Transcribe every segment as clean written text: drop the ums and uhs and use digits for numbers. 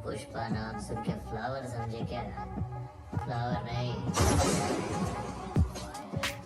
पुष्पा नाम सुन के फ्लावर समझे क्या? फ्लावर नहीं।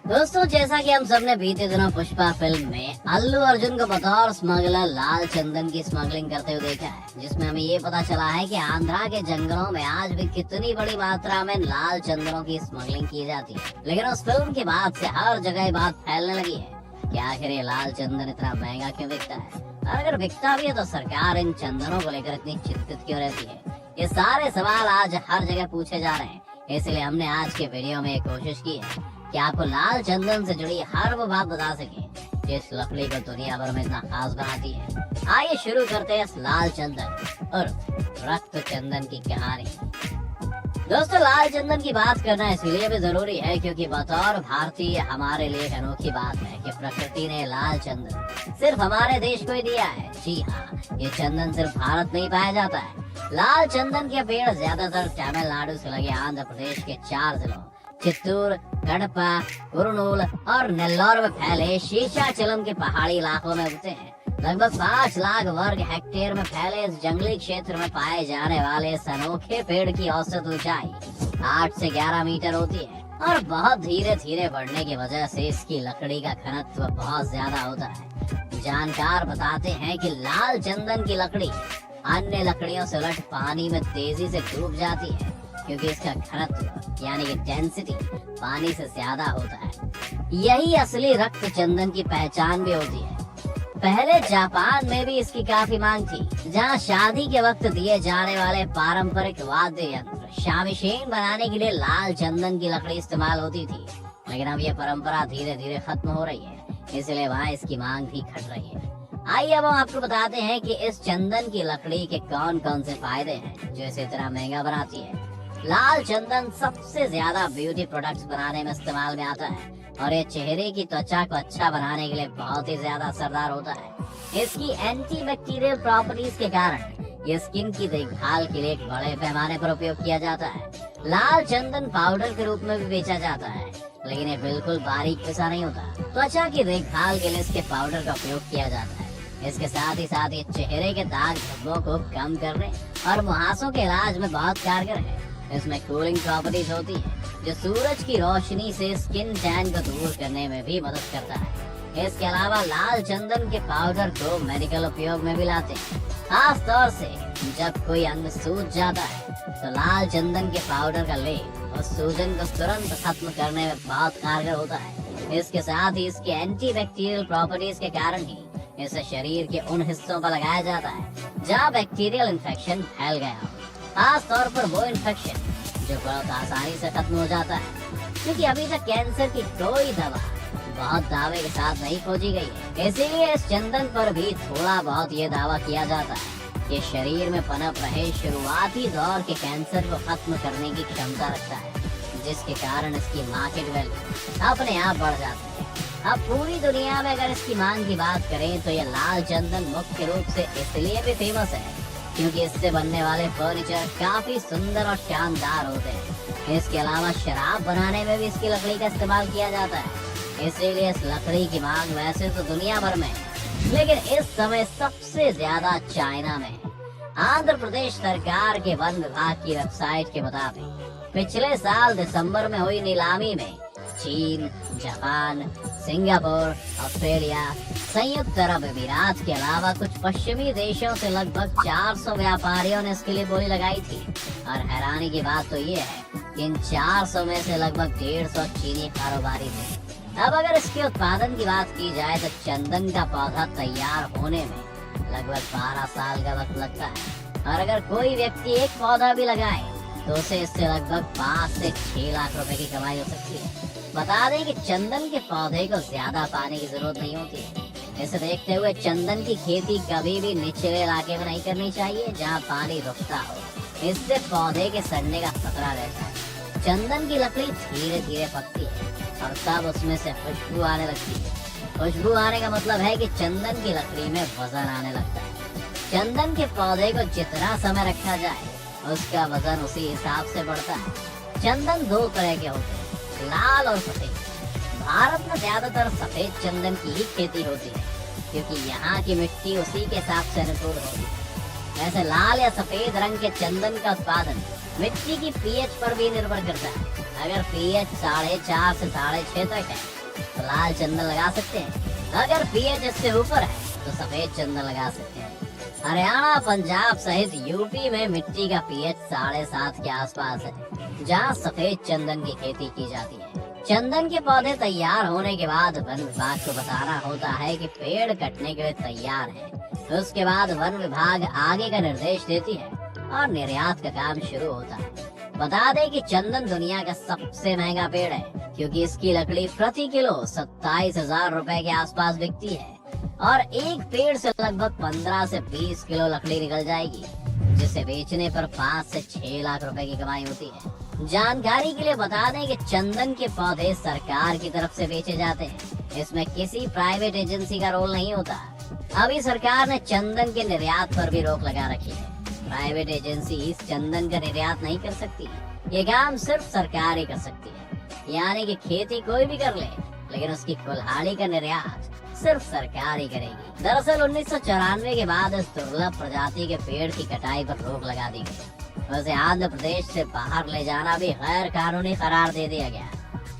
दोस्तों, जैसा कि हम सबने बीते दिनों पुष्पा फिल्म में अल्लू अर्जुन को बतौर स्मगलर लाल चंदन की स्मगलिंग करते हुए देखा है, जिसमें हमें ये पता चला है कि आंध्रा के जंगलों में आज भी कितनी बड़ी मात्रा में लाल चंदनों की स्मगलिंग की जाती है। लेकिन उस फिल्म के बाद से हर जगह ये बात फैलने लगी है कि आखिर ये लाल चंदन इतना महंगा क्यों बिकता है, और अगर बिकता भी है तो सरकार इन चंदनों को लेकर इतनी चिंतित क्यों रहती है। ये सारे सवाल आज हर जगह पूछे जा रहे हैं, इसलिए हमने आज के वीडियो में कोशिश की है कि आपको लाल चंदन से जुड़ी हर वो बात बता सके जिस लकड़ी को दुनिया भर में इतना खास बनाती है। आइए शुरू करते हैं इस लाल चंदन और रक्त चंदन की कहानी। दोस्तों, लाल चंदन की बात करना इसलिए भी जरूरी है क्योंकि बतौर भारतीय हमारे लिए अनोखी बात है कि प्रकृति ने लाल चंदन सिर्फ हमारे देश को ही दिया है। जी हाँ, ये चंदन सिर्फ भारत में ही पाया जाता है। लाल चंदन के पेड़ ज्यादातर तमिलनाडु से लगे आंध्र प्रदेश के 4 जिलों चित्तूर, कड़पा, कुरनूल और नेल्लोर में फैले शेषाचलम के पहाड़ी इलाकों में उगते हैं। लगभग 5 लाख वर्ग हेक्टेयर में फैले इस जंगली क्षेत्र में पाए जाने वाले इस अनोखे पेड़ की औसत ऊंचाई 8 से 11 मीटर होती है और बहुत धीरे धीरे बढ़ने की वजह से इसकी लकड़ी का घनत्व बहुत ज्यादा होता है। जानकार बताते हैं कि लाल चंदन की लकड़ी अन्य लकड़ियों से उलट पानी में तेजी से डूब जाती है क्योंकि इसका घनत्व यानी कि डेंसिटी पानी से ज्यादा होता है। यही असली रक्त चंदन की पहचान भी होती है। पहले जापान में भी इसकी काफी मांग थी, जहां शादी के वक्त दिए जाने वाले पारंपरिक वाद्य यंत्र शामिशेन बनाने के लिए लाल चंदन की लकड़ी इस्तेमाल होती थी। लेकिन अब यह परंपरा धीरे धीरे खत्म हो रही है, इसलिए वहाँ इसकी मांग भी घट रही है। आइए अब हम आपको बताते हैं कि इस चंदन की लकड़ी के कौन कौन से फायदे हैं जो इसे इतना महंगा बनाती है। लाल चंदन सबसे ज्यादा ब्यूटी प्रोडक्ट्स बनाने में इस्तेमाल में आता है और ये चेहरे की त्वचा को अच्छा बनाने के लिए बहुत ही ज्यादा असरदार होता है। इसकी एंटी बैक्टीरियल प्रॉपर्टीज के कारण ये स्किन की देखभाल के लिए एक बड़े पैमाने पर उपयोग किया जाता है। लाल चंदन पाउडर के रूप में भी बेचा जाता है, लेकिन ये बिल्कुल बारीक पिसा नहीं होता। त्वचा की देखभाल के लिए इसके पाउडर का उपयोग किया जाता है। इसके साथ ही ये चेहरे के दाग धब्बों को कम करने और मुहासों के इलाज में बहुत कारगर है। इसमें कूलिंग प्रॉपर्टीज होती है जो सूरज की रोशनी से स्किन टैन को दूर करने में भी मदद करता है। इसके अलावा लाल चंदन के पाउडर को मेडिकल उपयोग में भी लाते हैं। खास तौर से जब कोई अंग सूज जाता है तो लाल चंदन के पाउडर का लेप उस सूजन को तुरंत खत्म करने में बहुत कारगर होता है। इसके साथ ही इसके एंटी बैक्टीरियल प्रॉपर्टीज के कारण ही इसे शरीर के उन हिस्सों पर लगाया जाता है जहाँ बैक्टीरियल इन्फेक्शन फैल गया हो, खास तौर पर वो इन्फेक्शन जो बहुत आसानी से खत्म हो जाता है, क्योंकि अभी तक कैंसर की कोई दवा बहुत दावे के साथ नहीं खोजी गई है। इसीलिए इस चंदन पर भी थोड़ा बहुत ये दावा किया जाता है कि शरीर में पनप रहे शुरुआती दौर के कैंसर को खत्म करने की क्षमता रखता है, जिसके कारण इसकी मार्केट वैल्यू अपने आप बढ़ जाती है। अब पूरी दुनिया में अगर इसकी मांग की बात करें तो ये लाल चंदन मुख्य रूप से इसलिए भी फेमस है क्योंकि इससे बनने वाले फर्नीचर काफी सुंदर और शानदार होते हैं। इसके अलावा शराब बनाने में भी इसकी लकड़ी का इस्तेमाल किया जाता है, इसीलिए इस लकड़ी की मांग वैसे तो दुनिया भर में, लेकिन इस समय सबसे ज्यादा चाइना में है। आंध्र प्रदेश सरकार के वन विभाग की वेबसाइट के मुताबिक पिछले साल दिसंबर में हुई नीलामी में चीन, जापान, सिंगापुर, ऑस्ट्रेलिया, संयुक्त अरब अमीरात के अलावा कुछ पश्चिमी देशों से लगभग 400 व्यापारियों ने इसके लिए बोली लगाई थी। और हैरानी की बात तो ये है कि इन 400 में से लगभग 150 चीनी कारोबारी थे। अब अगर इसके उत्पादन की बात की जाए तो चंदन का पौधा तैयार होने में लगभग 12 साल का वक्त लगता है, और अगर कोई व्यक्ति एक पौधा भी लगाए तो उसे इससे लगभग 5 से 6 लाख रुपए की कमाई हो सकती है। बता दें कि चंदन के पौधे को ज्यादा पानी की जरूरत नहीं होती है। इसे देखते हुए चंदन की खेती कभी भी निचले इलाके में नहीं करनी चाहिए जहां पानी रुकता हो, इससे पौधे के सड़ने का खतरा रहता है। चंदन की लकड़ी धीरे धीरे पकती है और तब उसमें से खुशबू आने लगती है। खुशबू आने का मतलब है कि चंदन की लकड़ी में वजन आने लगता है। चंदन के पौधे को जितना समय रखा जाए उसका वजन उसी हिसाब से बढ़ता है। चंदन 2 तरह के होते हैं, लाल और सफेद। भारत में ज्यादातर सफेद चंदन की ही खेती होती है क्योंकि यहाँ की मिट्टी उसी के हिसाब से अनुकूल होती है। वैसे लाल या सफेद रंग के चंदन का उत्पादन मिट्टी की पीएच पर भी निर्भर करता है। अगर पीएच 4.5 से 6.5 तक है तो लाल चंदन लगा सकते हैं। अगर पीएच इससे ऊपर है तो सफेद चंदन लगा सकते हैं। हरियाणा, पंजाब सहित यूपी में मिट्टी का पीएच 7.5 के आसपास है, जहाँ सफेद चंदन की खेती की जाती है। चंदन के पौधे तैयार होने के बाद वन विभाग को बताना होता है कि पेड़ कटने के लिए तैयार है। उसके बाद वन विभाग आगे का निर्देश देती है और निर्यात का काम शुरू होता है। बता दें कि चंदन दुनिया का सबसे महंगा पेड़ है, क्योंकि इसकी लकड़ी प्रति किलो 27,000 रुपए के आसपास बिकती है और एक पेड़ से लगभग 15 से 20 किलो लकड़ी निकल जाएगी, जिसे बेचने पर 5 से 6 लाख रुपए की कमाई होती है। जानकारी के लिए बता दें कि चंदन के पौधे सरकार की तरफ से बेचे जाते हैं। इसमें किसी प्राइवेट एजेंसी का रोल नहीं होता। अभी सरकार ने चंदन के निर्यात पर भी रोक लगा रखी है। प्राइवेट एजेंसी इस चंदन का निर्यात नहीं कर सकती। ये काम सिर्फ सरकार ही कर सकती है। यानी कि खेती कोई भी कर ले, लेकिन उसकी कुल्हाड़ी का निर्यात सिर्फ सरकार ही करेगी। दरअसल 1994 के बाद इस दुर्लभ प्रजाति के पेड़ की कटाई पर रोक लगा दी गई। वैसे आंध्र प्रदेश से बाहर ले जाना भी गैर कानूनी करार दे दिया गया।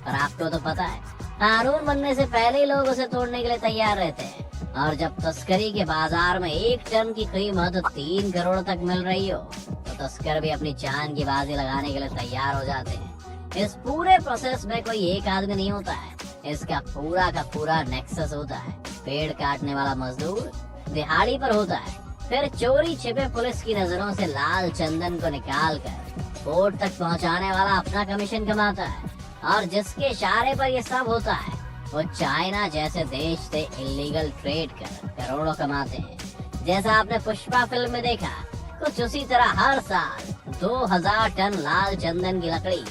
और आपको तो पता है, कानून बनने से पहले ही लोग उसे तोड़ने के लिए तैयार रहते हैं। और जब तस्करी के बाजार में 1 टन की कीमत 3 करोड़ तक मिल रही हो, तो तस्कर भी अपनी जान की बाजी लगाने के लिए तैयार हो जाते हैं। इस पूरे प्रोसेस में कोई एक आदमी नहीं होता है, इसका पूरा का पूरा नेक्सस होता है। पेड़ काटने वाला मजदूर दिहाड़ी पर होता है, फिर चोरी छिपे पुलिस की नजरों से लाल चंदन को निकाल कर कोर्ट तक पहुंचाने वाला अपना कमीशन कमाता है। और जिसके इशारे पर ये सब होता है, वो चाइना जैसे देश से इलीगल ट्रेड कर करोड़ों कमाते हैं। जैसा आपने पुष्पा फिल्म में देखा, कुछ उसी तरह हर साल 2000 टन लाल चंदन की लकड़ी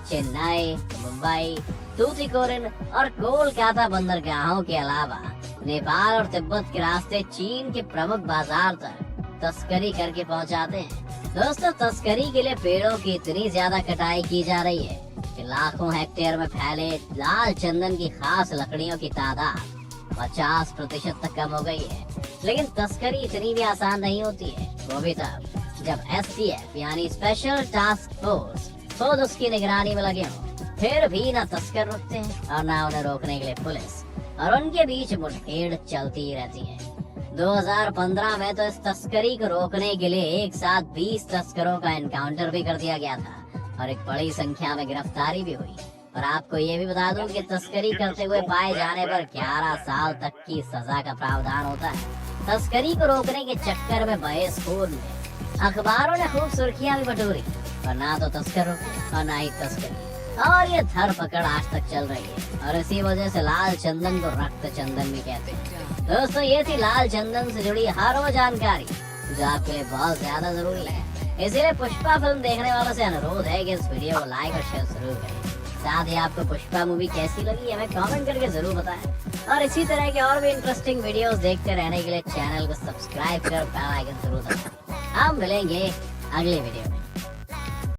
चेन्नई, मुंबई, तूतीकोरिन और कोलकाता बंदरगाहों के अलावा नेपाल और तिब्बत के रास्ते चीन के प्रमुख बाजार तक तस्करी करके पहुंचाते हैं। दोस्तों, तस्करी के लिए पेड़ों की इतनी ज्यादा कटाई की जा रही है कि लाखों हेक्टेयर में फैले लाल चंदन की खास लकड़ियों की तादाद 50% तक कम हो गई है। लेकिन तस्करी इतनी भी आसान नहीं होती है, वो भी तब जब STF यानी स्पेशल टास्क फोर्स खुद उसकी निगरानी में लगे हों। फिर भी न तस्कर रुकते हैं और न उन्हें रोकने के लिए पुलिस, और उनके बीच मुठभेड़ चलती ही रहती है। 2015 में तो इस तस्करी को रोकने के लिए एक साथ 20 तस्करों का एनकाउंटर भी कर दिया गया था और एक बड़ी संख्या में गिरफ्तारी भी हुई। और आपको ये भी बता दूं कि तस्करी करते हुए पाए जाने पर 11 साल तक की सजा का प्रावधान होता है। तस्करी को रोकने के चक्कर में बहस खून में अखबारों ने खूब सुर्खियां भी बटोरी, पर ना तो तस्कर रुके और ना ही तस्करी, और ये धरपकड़ आज तक चल रही है। और इसी वजह से लाल चंदन को रक्त चंदन भी कहते हैं। दोस्तों, ये थी लाल चंदन से जुड़ी हर वो जानकारी जो आपके लिए बहुत ज्यादा जरूरी है। इसीलिए पुष्पा फिल्म देखने वालों से अनुरोध है कि इस वीडियो को लाइक और शेयर जरूर करें। साथ ही आपको पुष्पा मूवी कैसी लगी हमें कमेंट करके जरूर बताएं। और इसी तरह के और भी इंटरेस्टिंग वीडियोस देखते रहने के लिए चैनल को सब्सक्राइब कर बेल आइकन जरूर दबाएं। हम मिलेंगे अगले वीडियो में।